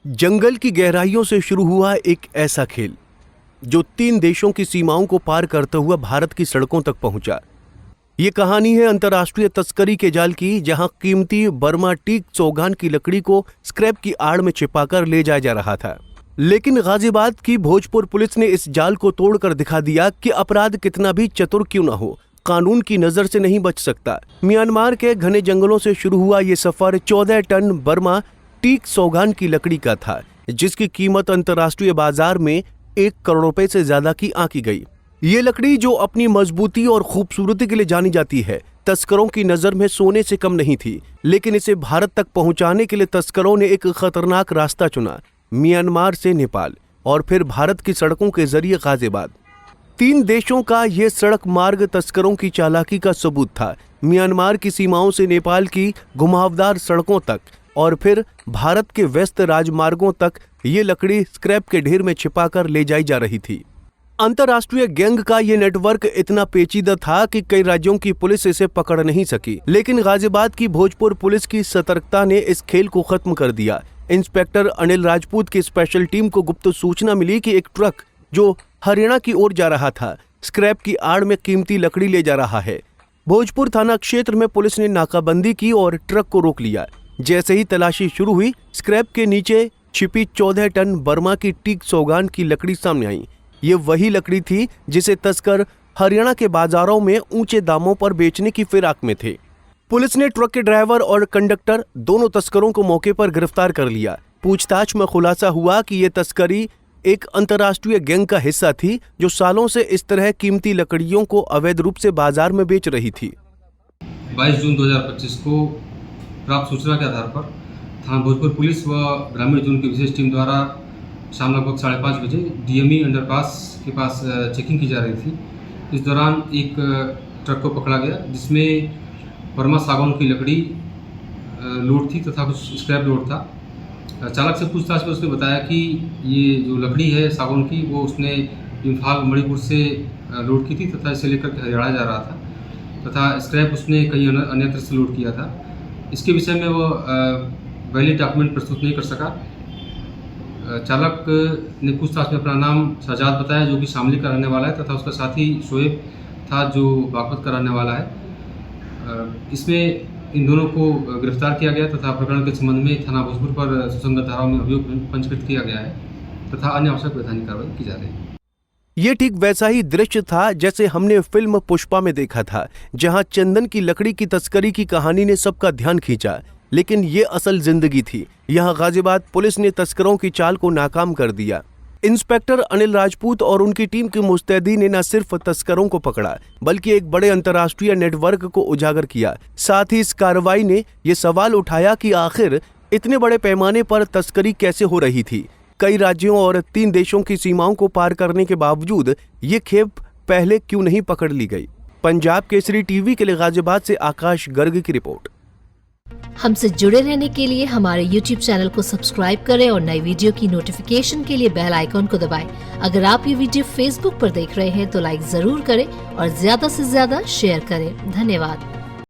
जंगल की गहराइयों से शुरू हुआ एक ऐसा खेल जो 3 देशों की सीमाओं को पार करते हुए भारत की सड़कों तक पहुंचा। ये कहानी है अंतर्राष्ट्रीय तस्करी के जाल की, जहां कीमती बर्मा टीक चौगान की लकड़ी को स्क्रैप की आड़ में छिपाकर ले जाया जा रहा था। लेकिन गाजियाबाद की भोजपुर पुलिस ने इस जाल को तोड़कर दिखा दिया कि अपराध कितना भी चतुर क्यों न हो, कानून की नजर से नहीं बच सकता। म्यांमार के घने जंगलों से शुरू हुआ ये सफर 14 टन बर्मा टीक चौगान की लकड़ी का था, जिसकी कीमत अंतर्राष्ट्रीय बाजार में 1 करोड़ रुपए से ज्यादा की आंकी गई। ये लकड़ी जो अपनी मजबूती और खूबसूरती के लिए जानी जाती है, तस्करों की नजर में सोने से कम नहीं थी। लेकिन इसे भारत तक पहुंचाने के लिए तस्करों ने एक खतरनाक रास्ता चुना, म्यांमार से नेपाल और फिर भारत की सड़कों के जरिए गाजियाबाद। 3 देशों का यह सड़क मार्ग तस्करों की चालाकी का सबूत था। म्यांमार की सीमाओं से नेपाल की घुमावदार सड़कों तक और फिर भारत के व्यस्त राजमार्गों तक ये लकड़ी स्क्रैप के ढेर में छिपाकर ले जाई जा रही थी। अंतर्राष्ट्रीय गैंग का ये नेटवर्क इतना पेचीदा था कि कई राज्यों की पुलिस इसे पकड़ नहीं सकी, लेकिन गाजियाबाद की भोजपुर पुलिस की सतर्कता ने इस खेल को खत्म कर दिया। इंस्पेक्टर अनिल राजपूत की स्पेशल टीम को गुप्त सूचना मिली कि एक ट्रक जो हरियाणा की ओर जा रहा था, स्क्रैप की आड़ में कीमती लकड़ी ले जा रहा है। भोजपुर थाना क्षेत्र में पुलिस ने नाकाबंदी की और ट्रक को रोक लिया। जैसे ही तलाशी शुरू हुई, स्क्रैप के नीचे छिपी 14 टन बर्मा की टीक चौगान की लकड़ी सामने आई। ये वही लकड़ी थी जिसे तस्कर हरियाणा के बाजारों में ऊंचे दामों पर बेचने की फिराक में थे। पुलिस ने ट्रक के ड्राइवर और कंडक्टर दोनों तस्करों को मौके पर गिरफ्तार कर लिया। पूछताछ में खुलासा हुआ कि यह तस्करी एक अंतर्राष्ट्रीय गैंग का हिस्सा थी, जो सालों से इस तरह कीमती लकड़ियों को अवैध रूप से बाजार में बेच रही थी। 22 जून 2025 को प्राप्त सूचना के आधार पर थाना भोजपुर पुलिस व ग्रामीण जोन की विशेष टीम द्वारा शाम लगभग 5:30 बजे डीएमई अंडरपास के पास चेकिंग की जा रही थी। इस दौरान एक ट्रक को पकड़ा गया, जिसमें बर्मा सागौन की लकड़ी लोड थी तथा कुछ स्क्रैप लोड था। चालक से पूछताछ में उसने बताया कि ये जो लकड़ी है सागौन की, वो उसने इम्फाल मणिपुर से लोड की थी तथा इसे लेकर के हरियाणा जा रहा था, तथा स्क्रैप उसने कहीं अन्यत्र से लोड किया था। इसके विषय में वो वैलिड डॉक्यूमेंट प्रस्तुत नहीं कर सका। चालक ने पूछताछ में अपना नाम शहजाद बताया, जो कि शामली का रहने वाला है, तथा उसका साथी शोएब था, जो बागपत का रहने वाला है। इसमें इन दोनों को गिरफ्तार किया गया तथा प्रकरण के संबंध में थाना भोजपुर पर सुसंगत धाराओं में अभियोग पंजीकृत किया गया है तथा अन्य आवश्यक वैधानिक कार्रवाई की जा रही है। ये ठीक वैसा ही दृश्य था जैसे हमने फिल्म पुष्पा में देखा था, जहां चंदन की लकड़ी की तस्करी की कहानी ने सबका ध्यान खींचा। लेकिन ये असल जिंदगी थी। यहाँ गाजियाबाद पुलिस ने तस्करों की चाल को नाकाम कर दिया। इंस्पेक्टर अनिल राजपूत और उनकी टीम की मुस्तैदी ने न सिर्फ तस्करों को पकड़ा, बल्कि एक बड़े अंतर्राष्ट्रीय नेटवर्क को उजागर किया। साथ ही इस कार्रवाई ने ये सवाल उठाया कि आखिर इतने बड़े पैमाने पर तस्करी कैसे हो रही थी। कई राज्यों और 3 देशों की सीमाओं को पार करने के बावजूद ये खेप पहले क्यों नहीं पकड़ ली गई। पंजाब केसरी टीवी के लिए गाजियाबाद से आकाश गर्ग की रिपोर्ट। हमसे जुड़े रहने के लिए हमारे YouTube चैनल को सब्सक्राइब करें और नई वीडियो की नोटिफिकेशन के लिए बेल आइकॉन को दबाएं। अगर आप ये वीडियो Facebook पर देख रहे हैं तो लाइक जरूर करें और ज्यादा से ज्यादा शेयर करें। धन्यवाद।